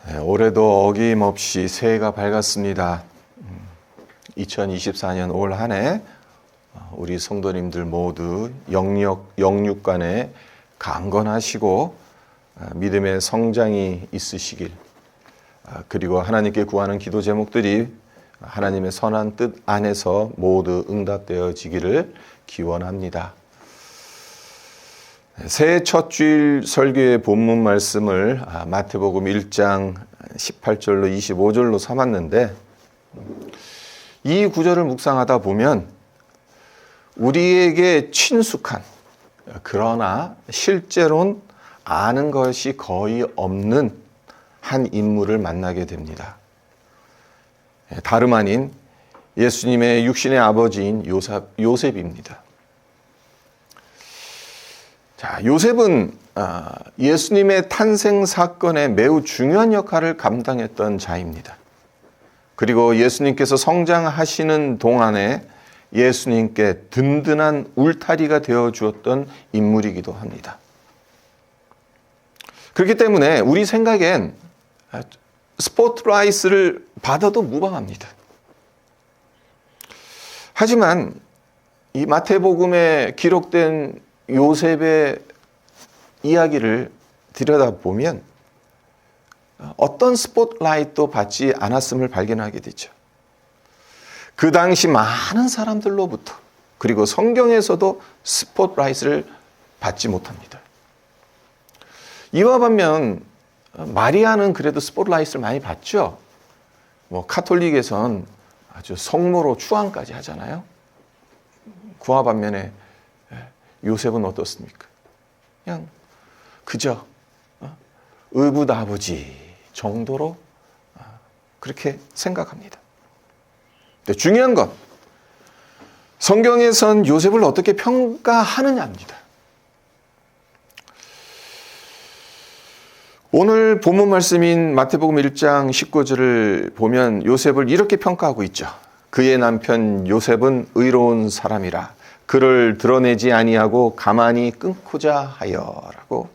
네, 올해도 어김없이 새해가 밝았습니다. 2024년 올 한 해 우리 성도님들 모두 영육간에 강건하시고 믿음의 성장이 있으시길, 그리고 하나님께 구하는 기도 제목들이 하나님의 선한 뜻 안에서 모두 응답되어지기를 기원합니다. 새해 첫 주일 설교의 본문 말씀을 마태복음 1장 18절로 25절로 삼았는데, 이 구절을 묵상하다 보면 우리에게 친숙한, 그러나 실제로는 아는 것이 거의 없는 한 인물을 만나게 됩니다. 다름 아닌 예수님의 육신의 아버지인 요셉입니다. 자, 요셉은 예수님의 탄생 사건에 매우 중요한 역할을 감당했던 자입니다. 그리고 예수님께서 성장하시는 동안에 예수님께 든든한 울타리가 되어 주었던 인물이기도 합니다. 그렇기 때문에 우리 생각엔 스포트라이트를 받아도 무방합니다. 하지만 이 마태복음에 기록된 요셉의 이야기를 들여다보면 어떤 스포트라이트도 받지 않았음을 발견하게 되죠. 그 당시 많은 사람들로부터, 그리고 성경에서도 스포트라이트를 받지 못합니다. 이와 반면 마리아는 그래도 스포트라이트를 많이 받죠. 카톨릭에선 아주 성모로 추앙까지 하잖아요. 그와 반면에 요셉은 어떻습니까? 그냥 그저 의붓아버지 정도로 그렇게 생각합니다. 근데 중요한 건 성경에선 요셉을 어떻게 평가하느냐입니다. 오늘 본문 말씀인 마태복음 1장 19절을 보면 요셉을 이렇게 평가하고 있죠. 그의 남편 요셉은 의로운 사람이라 그를 드러내지 아니하고 가만히 끊고자 하여라고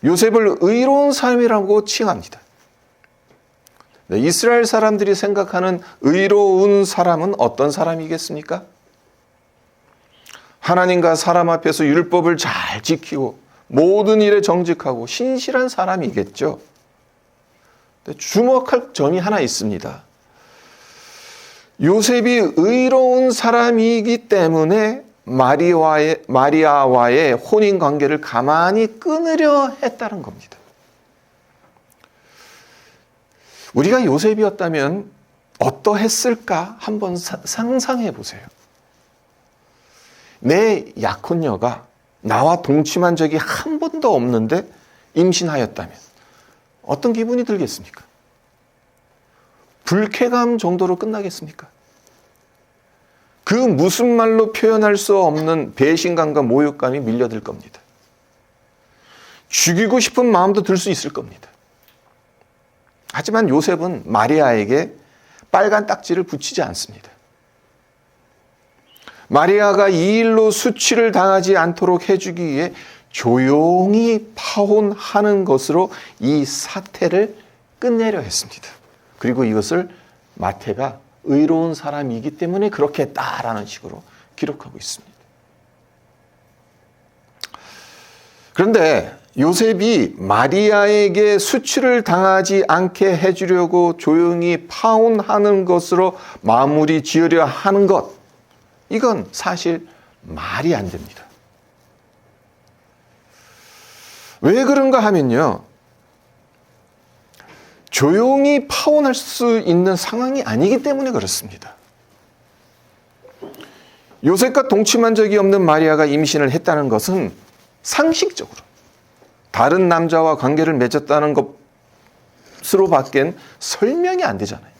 요셉을 의로운 사람이라고 칭합니다. 네, 이스라엘 사람들이 생각하는 의로운 사람은 어떤 사람이겠습니까? 하나님과 사람 앞에서 율법을 잘 지키고 모든 일에 정직하고 신실한 사람이겠죠. 주목할 점이 하나 있습니다. 요셉이 의로운 사람이기 때문에 마리아와의 혼인 관계를 가만히 끊으려 했다는 겁니다. 우리가 요셉이었다면 어떠했을까 한번 상상해 보세요. 내 약혼녀가 나와 동침한 적이 한 번도 없는데 임신하였다면 어떤 기분이 들겠습니까? 불쾌감 정도로 끝나겠습니까? 그 무슨 말로 표현할 수 없는 배신감과 모욕감이 밀려들 겁니다. 죽이고 싶은 마음도 들 수 있을 겁니다. 하지만 요셉은 마리아에게 빨간 딱지를 붙이지 않습니다. 마리아가 이 일로 수치를 당하지 않도록 해주기 위해 조용히 파혼하는 것으로 이 사태를 끝내려 했습니다. 그리고 이것을 마태가 의로운 사람이기 때문에 그렇게 했다라는 식으로 기록하고 있습니다. 그런데 요셉이 마리아에게 수치를 당하지 않게 해주려고 조용히 파혼하는 것으로 마무리 지으려 하는 것, 이건 사실 말이 안 됩니다. 왜 그런가 하면요, 조용히 파혼할 수 있는 상황이 아니기 때문에 그렇습니다. 요셉과 동침한 적이 없는 마리아가 임신을 했다는 것은 상식적으로 다른 남자와 관계를 맺었다는 것으로 밖엔 설명이 안 되잖아요.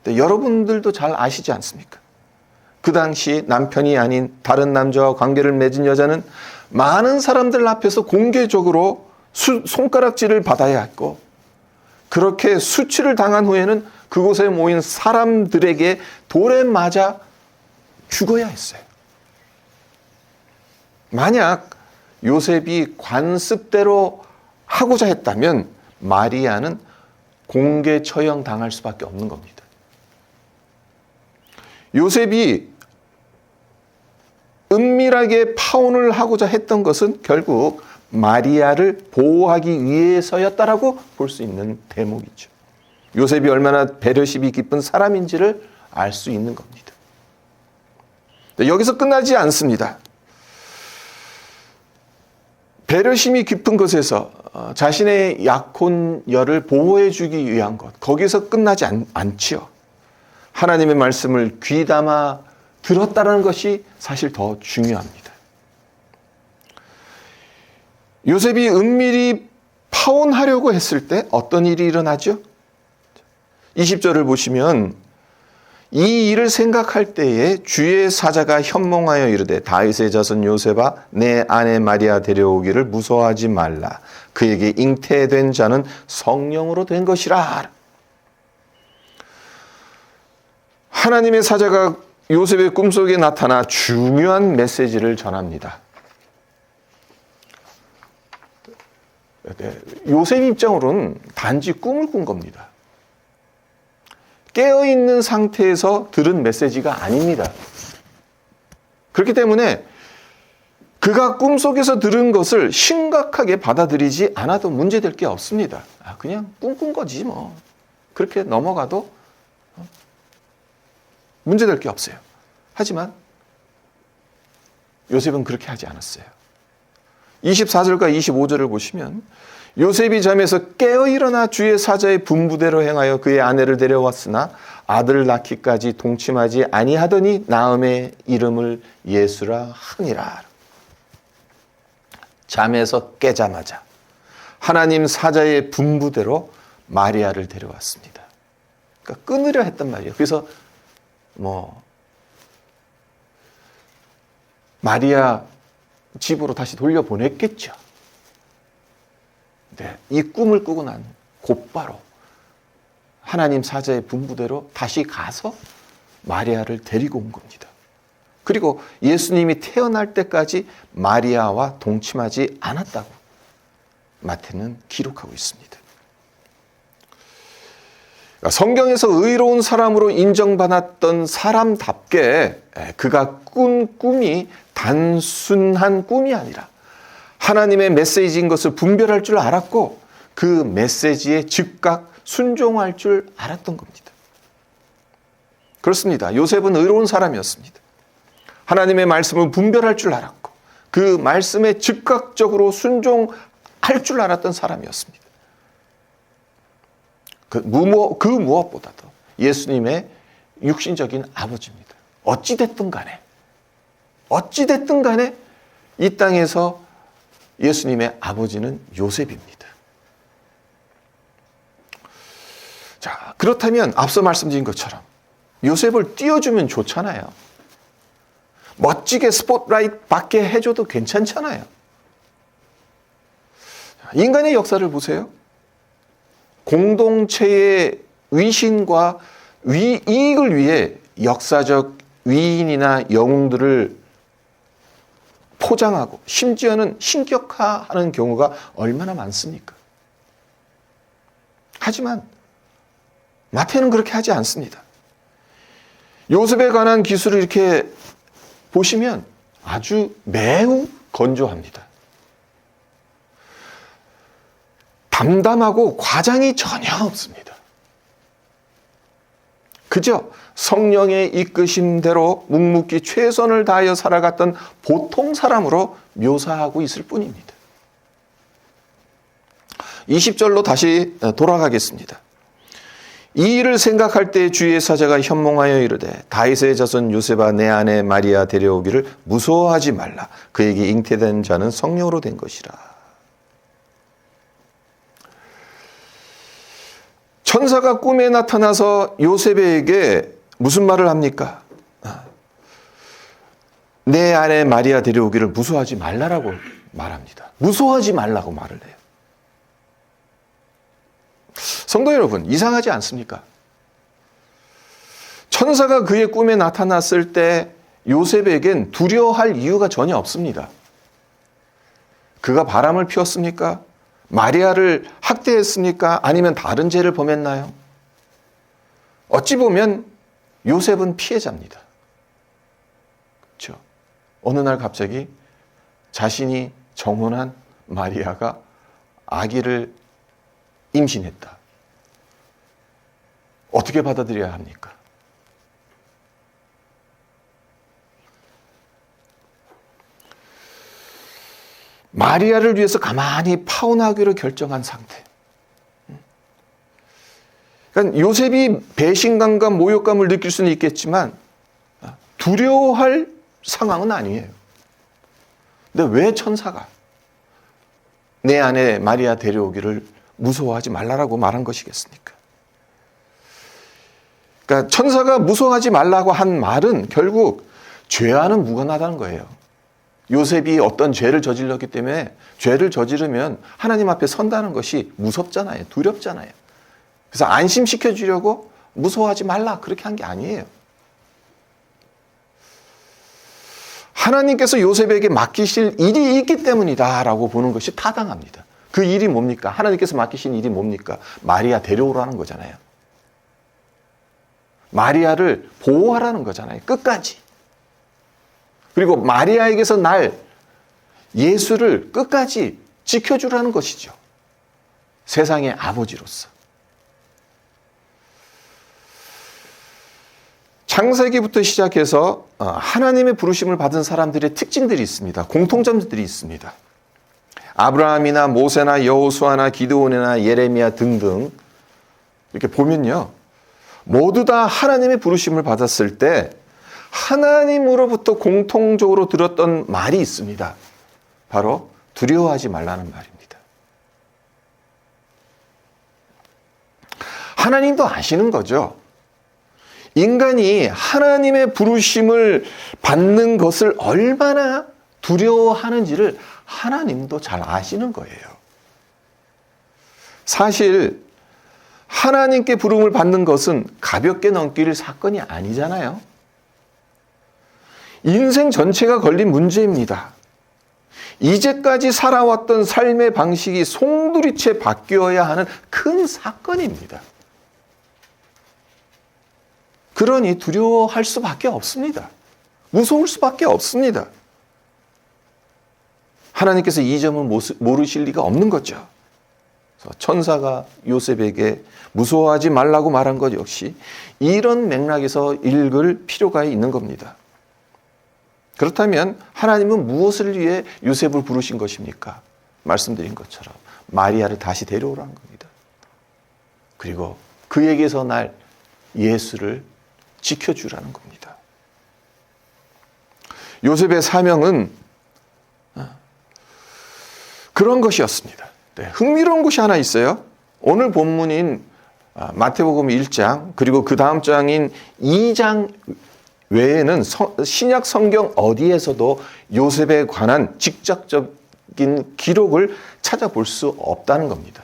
여러분들도 잘 아시지 않습니까? 그 당시 남편이 아닌 다른 남자와 관계를 맺은 여자는 많은 사람들 앞에서 공개적으로 손가락질을 받아야 했고, 그렇게 수치를 당한 후에는 그곳에 모인 사람들에게 돌에 맞아 죽어야 했어요. 만약 요셉이 관습대로 하고자 했다면 마리아는 공개 처형 당할 수밖에 없는 겁니다. 요셉이 은밀하게 파혼을 하고자 했던 것은 결국 마리아를 보호하기 위해서였다라고 볼 수 있는 대목이죠. 요셉이 얼마나 배려심이 깊은 사람인지를 알 수 있는 겁니다. 여기서 끝나지 않습니다. 배려심이 깊은 것에서 자신의 약혼녀를 보호해주기 위한 것, 거기서 끝나지 않지요. 하나님의 말씀을 귀담아 들었다는 것이 사실 더 중요합니다. 요셉이 은밀히 파혼하려고 했을 때 어떤 일이 일어나죠? 20절을 보시면 이 일을 생각할 때에 주의 사자가 현몽하여 이르되 다윗의 자손 요셉아 내 아내 마리아 데려오기를 무서워하지 말라. 그에게 잉태된 자는 성령으로 된 것이라. 하나님의 사자가 요셉의 꿈속에 나타나 중요한 메시지를 전합니다. 요셉 입장으로는 단지 꿈을 꾼 겁니다. 깨어있는 상태에서 들은 메시지가 아닙니다. 그렇기 때문에 그가 꿈속에서 들은 것을 심각하게 받아들이지 않아도 문제될 게 없습니다. 그냥 꿈꾼 거지 뭐. 그렇게 넘어가도 문제될 게 없어요. 하지만 요셉은 그렇게 하지 않았어요. 24절과 25절을 보시면 요셉이 잠에서 깨어 일어나 주의 사자의 분부대로 행하여 그의 아내를 데려왔으나 아들을 낳기까지 동침하지 아니하더니 나음의 이름을 예수라 하니라. 잠에서 깨자마자 하나님 사자의 분부대로 마리아를 데려왔습니다. 그러니까 끊으려 했단 말이에요. 그래서 마리아 집으로 다시 돌려보냈겠죠. 네, 이 꿈을 꾸고 난 곧바로 하나님 사자의 분부대로 다시 가서 마리아를 데리고 온 겁니다. 그리고 예수님이 태어날 때까지 마리아와 동침하지 않았다고 마태는 기록하고 있습니다. 성경에서 의로운 사람으로 인정받았던 사람답게 그가 꾼 꿈이 단순한 꿈이 아니라 하나님의 메시지인 것을 분별할 줄 알았고 그 메시지에 즉각 순종할 줄 알았던 겁니다. 그렇습니다. 요셉은 의로운 사람이었습니다. 하나님의 말씀을 분별할 줄 알았고 그 말씀에 즉각적으로 순종할 줄 알았던 사람이었습니다. 그 무엇보다도 예수님의 육신적인 아버지입니다. 어찌됐든 간에 이 땅에서 예수님의 아버지는 요셉입니다. 자, 그렇다면 앞서 말씀드린 것처럼 요셉을 띄워주면 좋잖아요. 멋지게 스포트라이트 받게 해줘도 괜찮잖아요. 인간의 역사를 보세요. 공동체의 위신과 이익을 위해 역사적 위인이나 영웅들을 포장하고 심지어는 신격화하는 경우가 얼마나 많습니까? 하지만 마태는 그렇게 하지 않습니다. 요셉에 관한 기술을 이렇게 보시면 아주 매우 건조합니다. 담담하고 과장이 전혀 없습니다. 그저 성령의 이끄심대로 묵묵히 최선을 다하여 살아갔던 보통 사람으로 묘사하고 있을 뿐입니다. 20절로 다시 돌아가겠습니다. 이 일을 생각할 때 주의 사자가 현몽하여 이르되 다윗의 자손 요셉아 내 아내 마리아 데려오기를 무서워하지 말라. 그에게 잉태된 자는 성령으로 된 것이라. 천사가 꿈에 나타나서 요셉에게 무슨 말을 합니까? 내 아내 마리아 데려오기를 무서워하지 말라라고 말합니다. 무서워하지 말라고 말을 해요. 성도 여러분, 이상하지 않습니까? 천사가 그의 꿈에 나타났을 때 요셉에겐 두려워할 이유가 전혀 없습니다. 그가 바람을 피웠습니까? 마리아를 학대했습니까? 아니면 다른 죄를 범했나요? 어찌 보면 요셉은 피해자입니다. 그렇죠? 어느 날 갑자기 자신이 정혼한 마리아가 아기를 임신했다. 어떻게 받아들여야 합니까? 마리아를 위해서 가만히 파혼하기로 결정한 상태. 그러니까 요셉이 배신감과 모욕감을 느낄 수는 있겠지만 두려워할 상황은 아니에요. 근데 왜 천사가 내 아내 마리아 데려오기를 무서워하지 말라라고 말한 것이겠습니까? 그러니까 천사가 무서워하지 말라고 한 말은 결국 죄와는 무관하다는 거예요. 요셉이 어떤 죄를 저질렀기 때문에 죄를 저지르면 하나님 앞에 선다는 것이 무섭잖아요. 두렵잖아요. 그래서 안심시켜 주려고 무서워하지 말라 그렇게 한 게 아니에요. 하나님께서 요셉에게 맡기실 일이 있기 때문이다라고 보는 것이 타당합니다. 그 일이 뭡니까? 하나님께서 맡기신 일이 뭡니까? 마리아 데려오라는 거잖아요. 마리아를 보호하라는 거잖아요. 끝까지. 그리고 마리아에게서 날 예수를 끝까지 지켜주라는 것이죠. 세상의 아버지로서. 창세기부터 시작해서 하나님의 부르심을 받은 사람들의 특징들이 있습니다. 공통점들이 있습니다. 아브라함이나 모세나 여호수아나 기드온이나 예레미야 등등 이렇게 보면요. 모두 다 하나님의 부르심을 받았을 때 하나님으로부터 공통적으로 들었던 말이 있습니다. 바로 두려워하지 말라는 말입니다. 하나님도 아시는 거죠. 인간이 하나님의 부르심을 받는 것을 얼마나 두려워하는지를 하나님도 잘 아시는 거예요. 사실 하나님께 부름을 받는 것은 가볍게 넘길 사건이 아니잖아요. 인생 전체가 걸린 문제입니다. 이제까지 살아왔던 삶의 방식이 송두리째 바뀌어야 하는 큰 사건입니다. 그러니 두려워할 수밖에 없습니다. 무서울 수밖에 없습니다. 하나님께서 이 점을 모르실 리가 없는 거죠. 그래서 천사가 요셉에게 무서워하지 말라고 말한 것 역시 이런 맥락에서 읽을 필요가 있는 겁니다. 그렇다면 하나님은 무엇을 위해 요셉을 부르신 것입니까? 말씀드린 것처럼 마리아를 다시 데려오라는 겁니다. 그리고 그에게서 날 예수를 지켜주라는 겁니다. 요셉의 사명은 그런 것이었습니다. 네, 흥미로운 것이 하나 있어요. 오늘 본문인 마태복음 1장 그리고 그 다음 장인 2장 외에는 신약 성경 어디에서도 요셉에 관한 직접적인 기록을 찾아볼 수 없다는 겁니다.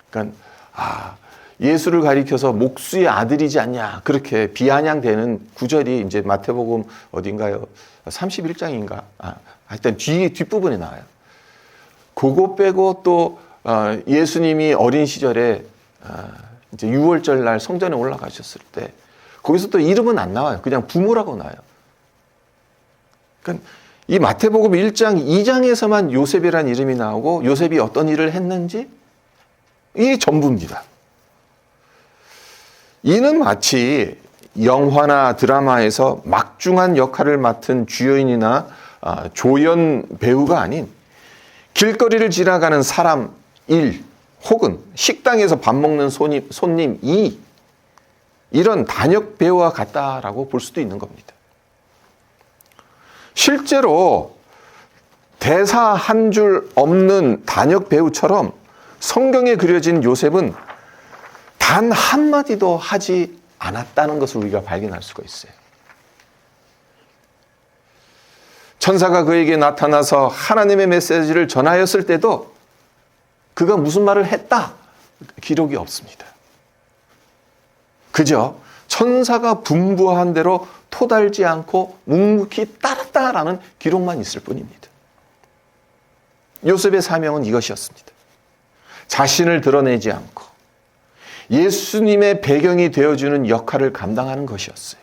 그러니까 예수를 가리켜서 목수의 아들이지 않냐 그렇게 비아냥되는 구절이 이제 마태복음 어딘가요? 31장인가? 하여튼 뒷부분에 나와요. 그거 빼고 또 예수님이 어린 시절에 이제 6월절 날 성전에 올라가셨을 때 거기서 또 이름은 안 나와요. 그냥 부모라고 나와요. 그러니까 이 마태복음 1장, 2장에서만 요셉이라는 이름이 나오고 요셉이 어떤 일을 했는지 이게 전부입니다. 이는 마치 영화나 드라마에서 막중한 역할을 맡은 주연이나 조연 배우가 아닌 길거리를 지나가는 사람 1 혹은 식당에서 밥 먹는 손님 2 이런 단역 배우와 같다라고 볼 수도 있는 겁니다. 실제로 대사 한 줄 없는 단역 배우처럼 성경에 그려진 요셉은 단 한마디도 하지 않았다는 것을 우리가 발견할 수가 있어요. 천사가 그에게 나타나서 하나님의 메시지를 전하였을 때도 그가 무슨 말을 했다? 기록이 없습니다. 그저 천사가 분부한 대로 토달지 않고 묵묵히 따랐다라는 기록만 있을 뿐입니다. 요셉의 사명은 이것이었습니다. 자신을 드러내지 않고 예수님의 배경이 되어주는 역할을 감당하는 것이었어요.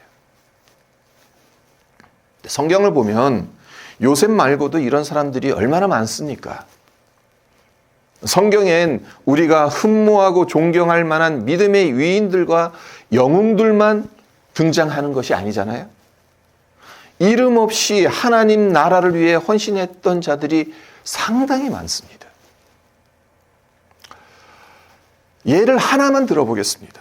성경을 보면 요셉 말고도 이런 사람들이 얼마나 많습니까? 성경엔 우리가 흠모하고 존경할 만한 믿음의 위인들과 영웅들만 등장하는 것이 아니잖아요. 이름 없이 하나님 나라를 위해 헌신했던 자들이 상당히 많습니다. 예를 하나만 들어보겠습니다.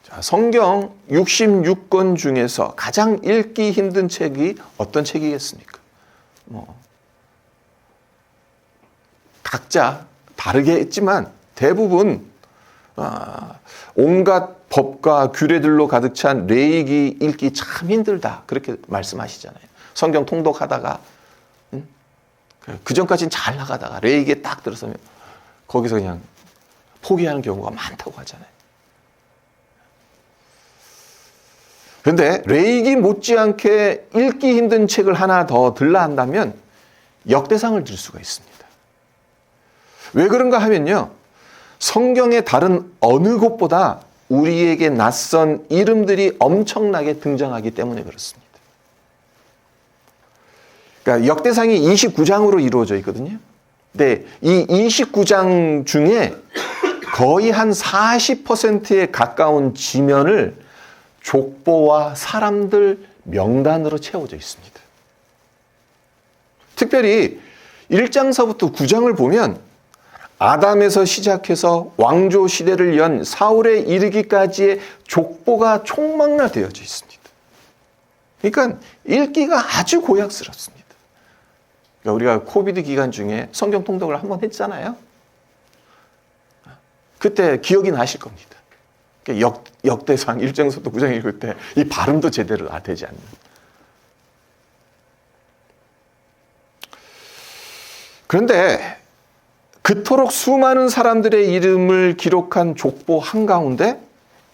자, 성경 66권 중에서 가장 읽기 힘든 책이 어떤 책이겠습니까? 각자 다르게 했지만 대부분 온갖 법과 규례들로 가득 찬 레위기 읽기 참 힘들다, 그렇게 말씀하시잖아요. 성경 통독하다가 그 전까지는 잘 나가다가 레위기에 딱 들어서면 거기서 그냥 포기하는 경우가 많다고 하잖아요. 그런데 레위기 못지않게 읽기 힘든 책을 하나 더 들라 한다면 역대상을 들 수가 있습니다. 왜 그런가 하면요, 성경의 다른 어느 곳보다 우리에게 낯선 이름들이 엄청나게 등장하기 때문에 그렇습니다. 그러니까 역대상이 29장으로 이루어져 있거든요. 근데 이 29장 중에 거의 한 40%에 가까운 지면을 족보와 사람들 명단으로 채워져 있습니다. 특별히 1장서부터 9장을 보면 아담에서 시작해서 왕조 시대를 연 사울에 이르기까지의 족보가 총망라되어져 있습니다. 그러니까 읽기가 아주 고약스럽습니다. 그러니까 우리가 코비드 기간 중에 성경 통독을 한번 했잖아요. 그때 기억이 나실 겁니다. 역대상 1장서부터 9장 읽을 때 이 발음도 제대로 되지 않는. 그런데 그토록 수많은 사람들의 이름을 기록한 족보 한가운데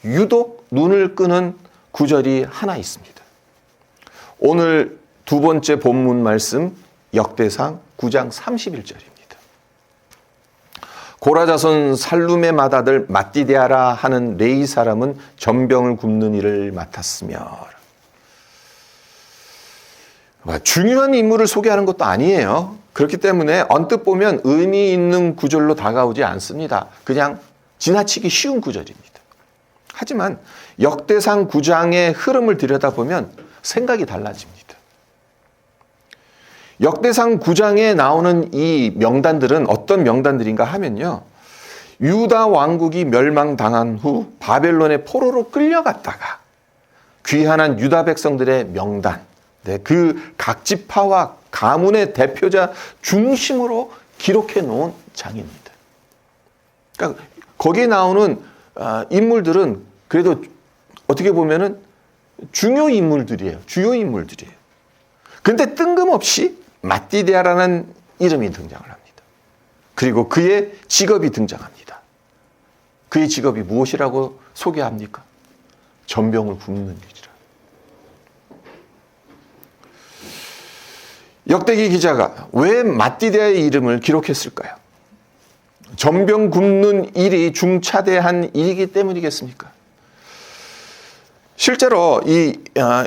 유독 눈을 끄는 구절이 하나 있습니다. 오늘 두 번째 본문 말씀 역대상 9장 31절입니다. 고라자손 살룸의 맏아들 맏디데아라 하는 레위 사람은 전병을 굽는 일을 맡았으며. 중요한 인물을 소개하는 것도 아니에요. 그렇기 때문에 언뜻 보면 의미 있는 구절로 다가오지 않습니다. 그냥 지나치기 쉬운 구절입니다. 하지만 역대상 9장의 흐름을 들여다보면 생각이 달라집니다. 역대상 9장에 나오는 이 명단들은 어떤 명단들인가 하면요, 유다 왕국이 멸망당한 후 바벨론의 포로로 끌려갔다가 귀환한 유다 백성들의 명단, 그 각 지파와 가문의 대표자 중심으로 기록해 놓은 장입니다. 그러니까 거기에 나오는 인물들은 그래도 어떻게 보면은 중요 인물들이에요. 주요 인물들이에요. 그런데 뜬금없이 맏디데아라는 이름이 등장을 합니다. 그리고 그의 직업이 등장합니다. 그의 직업이 무엇이라고 소개합니까? 전병을 굽는 일이라. 역대기 기자가 왜 맏디데아의 이름을 기록했을까요? 전병 굽는 일이 중차대한 일이기 때문이겠습니까? 실제로 이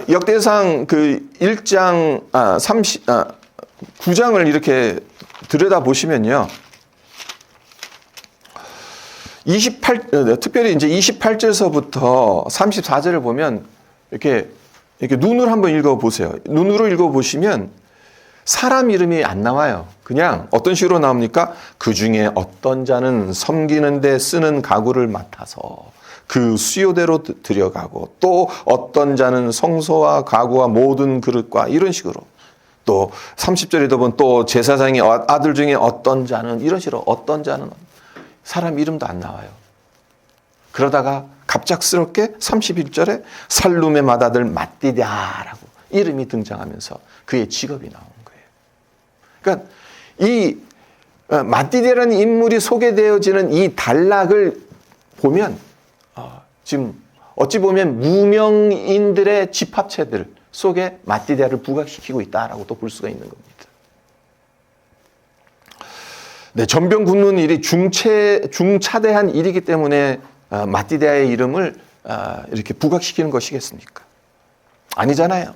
역대상 그 1장 9장을 이렇게 들여다 보시면요, 특별히 이제 28절서부터 34절을 보면 이렇게 눈으로 한번 읽어 보세요. 눈으로 읽어 보시면 사람 이름이 안 나와요. 그냥 어떤 식으로 나옵니까? 그 중에 어떤 자는 섬기는 데 쓰는 가구를 맡아서 그 수요대로 들여가고, 또 어떤 자는 성소와 가구와 모든 그릇과, 이런 식으로. 또 30절에도 보면 또 제사장의 아들 중에 어떤 자는, 이런 식으로 어떤 자는, 사람 이름도 안 나와요. 그러다가 갑작스럽게 31절에 살룸의 맏아들 맏디데아라고 이름이 등장하면서 그의 직업이 나온 거예요. 그러니까 이 맏디데아라는 인물이 소개되어지는 이 단락을 보면 지금 어찌 보면 무명인들의 집합체들 속에 맏디데아를 부각시키고 있다라고 또 볼 수가 있는 겁니다. 네, 전병 굽는 일이 중차대한 일이기 때문에 마띠대아의 이름을 이렇게 부각시키는 것이겠습니까? 아니잖아요.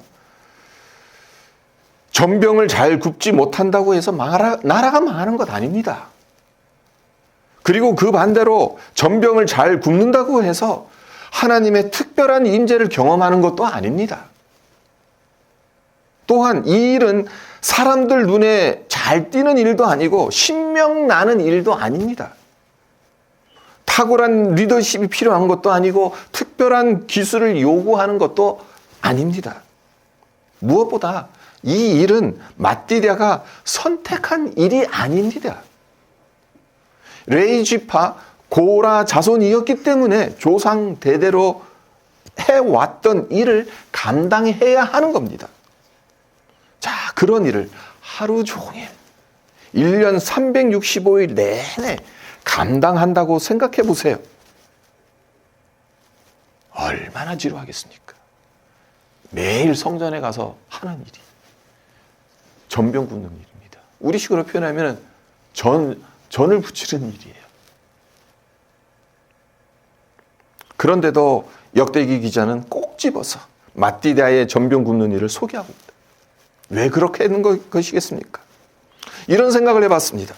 전병을 잘 굽지 못한다고 해서 나라가 망하는 것 아닙니다. 그리고 그 반대로 전병을 잘 굽는다고 해서 하나님의 특별한 임재를 경험하는 것도 아닙니다. 또한 이 일은 사람들 눈에 잘 띄는 일도 아니고 신명나는 일도 아닙니다. 탁월한 리더십이 필요한 것도 아니고 특별한 기술을 요구하는 것도 아닙니다. 무엇보다 이 일은 마띠대아가 선택한 일이 아닙니다. 레위지파 고라 자손이었기 때문에 조상 대대로 해왔던 일을 감당해야 하는 겁니다. 자, 그런 일을 하루 종일 1년 365일 내내 감당한다고 생각해 보세요. 얼마나 지루하겠습니까? 매일 성전에 가서 하는 일이 전병 굽는 일입니다. 우리식으로 표현하면 전을 부치는 일이에요. 그런데도 역대기 기자는 꼭 집어서 마띠대아의 전병 굽는 일을 소개하고 있다. 왜 그렇게 했는 것이겠습니까? 이런 생각을 해봤습니다.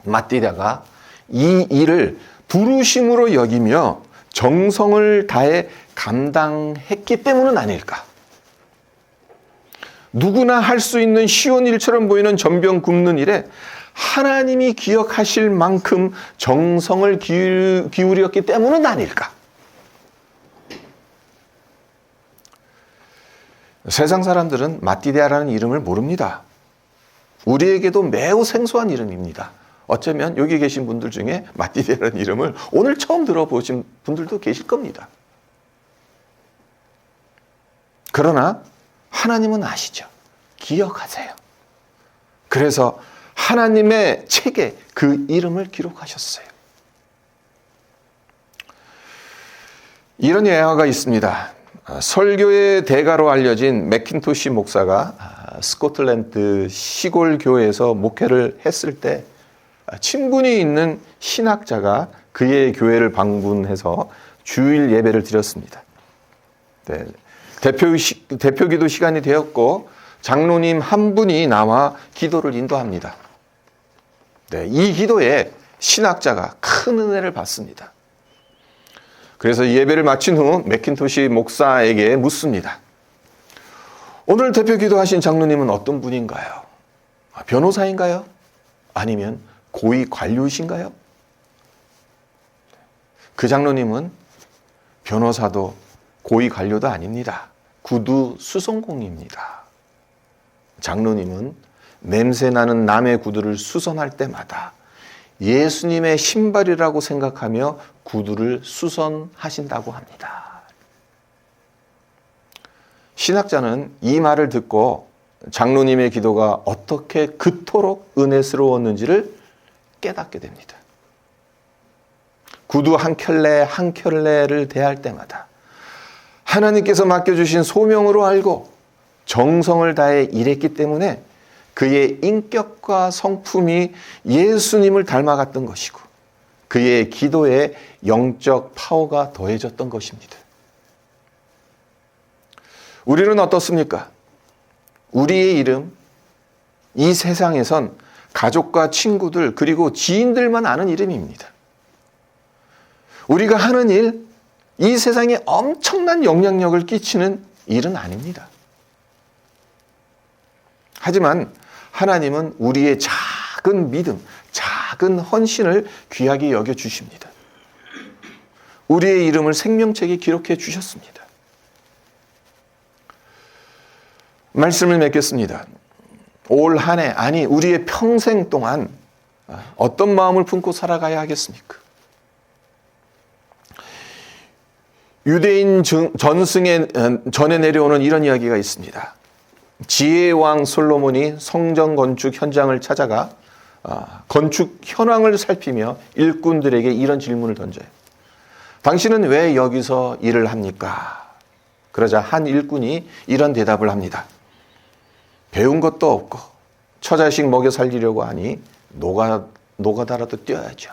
마띠대아가 이 일을 부르심으로 여기며 정성을 다해 감당했기 때문은 아닐까? 누구나 할 수 있는 쉬운 일처럼 보이는 전병 굽는 일에 하나님이 기억하실 만큼 정성을 기울였기 때문은 아닐까? 세상 사람들은 마띠대아라는 이름을 모릅니다. 우리에게도 매우 생소한 이름입니다. 어쩌면 여기 계신 분들 중에 마띠대아라는 이름을 오늘 처음 들어보신 분들도 계실 겁니다. 그러나 하나님은 아시죠. 기억하세요. 그래서 하나님의 책에 그 이름을 기록하셨어요. 이런 예화가 있습니다. 설교의 대가로 알려진 맥킨토시 목사가 스코틀랜드 시골 교회에서 목회를 했을 때 친분이 있는 신학자가 그의 교회를 방문해서 주일 예배를 드렸습니다. 네. 대표기도 시간이 되었고 장로님 한 분이 나와 기도를 인도합니다. 네, 이 기도에 신학자가 큰 은혜를 받습니다. 그래서 예배를 마친 후 맥킨토시 목사에게 묻습니다. 오늘 대표 기도하신 장로님은 어떤 분인가요? 변호사인가요? 아니면 고위 관료이신가요? 그 장로님은 변호사도 고위 관료도 아닙니다. 구두 수선공입니다. 장로님은 냄새나는 남의 구두를 수선할 때마다 예수님의 신발이라고 생각하며 구두를 수선하신다고 합니다. 신학자는 이 말을 듣고 장로님의 기도가 어떻게 그토록 은혜스러웠는지를 깨닫게 됩니다. 구두 한 켤레 한 켤레를 대할 때마다 하나님께서 맡겨주신 소명으로 알고 정성을 다해 일했기 때문에 그의 인격과 성품이 예수님을 닮아갔던 것이고 그의 기도에 영적 파워가 더해졌던 것입니다. 우리는 어떻습니까? 우리의 이름, 이 세상에선 가족과 친구들 그리고 지인들만 아는 이름입니다. 우리가 하는 일, 이 세상에 엄청난 영향력을 끼치는 일은 아닙니다. 하지만 하나님은 우리의 작은 믿음, 작은 헌신을 귀하게 여겨주십니다. 우리의 이름을 생명책에 기록해 주셨습니다. 말씀을 맺겠습니다. 올 한 해, 아니 우리의 평생 동안 어떤 마음을 품고 살아가야 하겠습니까? 유대인 전승에 전해 내려오는 이런 이야기가 있습니다. 지혜의 왕 솔로몬이 성전 건축 현장을 찾아가 건축 현황을 살피며 일꾼들에게 이런 질문을 던져요. 당신은 왜 여기서 일을 합니까? 그러자 한 일꾼이 이런 대답을 합니다. 배운 것도 없고 처자식 먹여 살리려고 하니 노가다라도 뛰어야죠.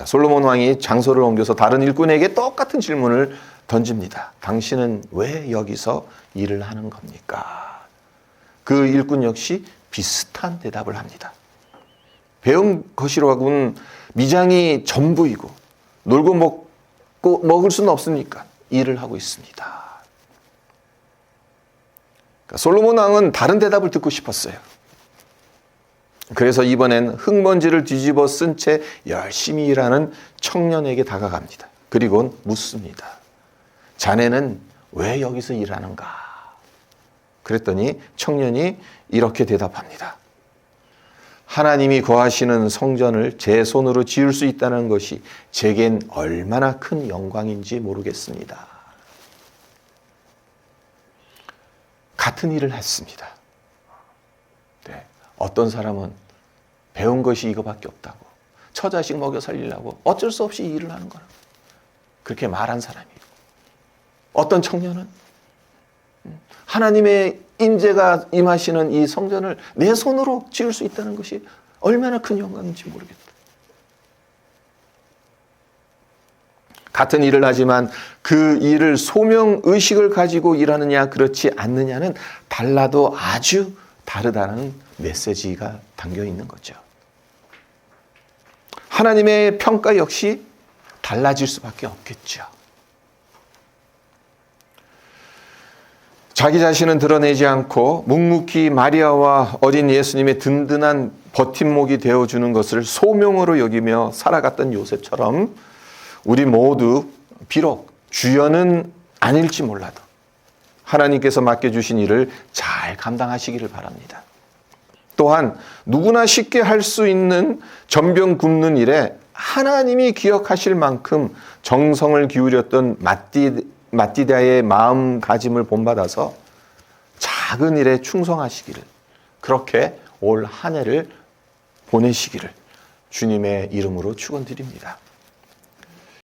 솔로몬 왕이 장소를 옮겨서 다른 일꾼에게 똑같은 질문을 던집니다. 당신은 왜 여기서 일을 하는 겁니까? 그 일꾼 역시 비슷한 대답을 합니다. 배운 것이라고는 미장이 전부이고 놀고 먹을 수는 없으니까 일을 하고 있습니다. 그러니까 솔로몬 왕은 다른 대답을 듣고 싶었어요. 그래서 이번엔 흙먼지를 뒤집어 쓴 채 열심히 일하는 청년에게 다가갑니다. 그리고 묻습니다. 자네는 왜 여기서 일하는가? 그랬더니 청년이 이렇게 대답합니다. 하나님이 거하시는 성전을 제 손으로 지을 수 있다는 것이 제겐 얼마나 큰 영광인지 모르겠습니다. 같은 일을 했습니다. 네. 어떤 사람은 배운 것이 이거밖에 없다고, 처자식 먹여 살리려고 어쩔 수 없이 일을 하는 거라고 그렇게 말한 사람이 있고, 어떤 청년은 하나님의 임재가 임하시는 이 성전을 내 손으로 지을 수 있다는 것이 얼마나 큰 영광인지 모르겠다. 같은 일을 하지만 그 일을 소명의식을 가지고 일하느냐 그렇지 않느냐는 달라도 아주 다르다는 메시지가 담겨 있는 거죠. 하나님의 평가 역시 달라질 수밖에 없겠죠. 자기 자신은 드러내지 않고 묵묵히 마리아와 어린 예수님의 든든한 버팀목이 되어주는 것을 소명으로 여기며 살아갔던 요셉처럼 우리 모두 비록 주연은 아닐지 몰라도 하나님께서 맡겨주신 일을 잘 감당하시기를 바랍니다. 또한 누구나 쉽게 할 수 있는 전병 굽는 일에 하나님이 기억하실 만큼 정성을 기울였던 마띠다의 마음가짐을 본받아서 작은 일에 충성하시기를, 그렇게 올 한 해를 보내시기를 주님의 이름으로 축원드립니다.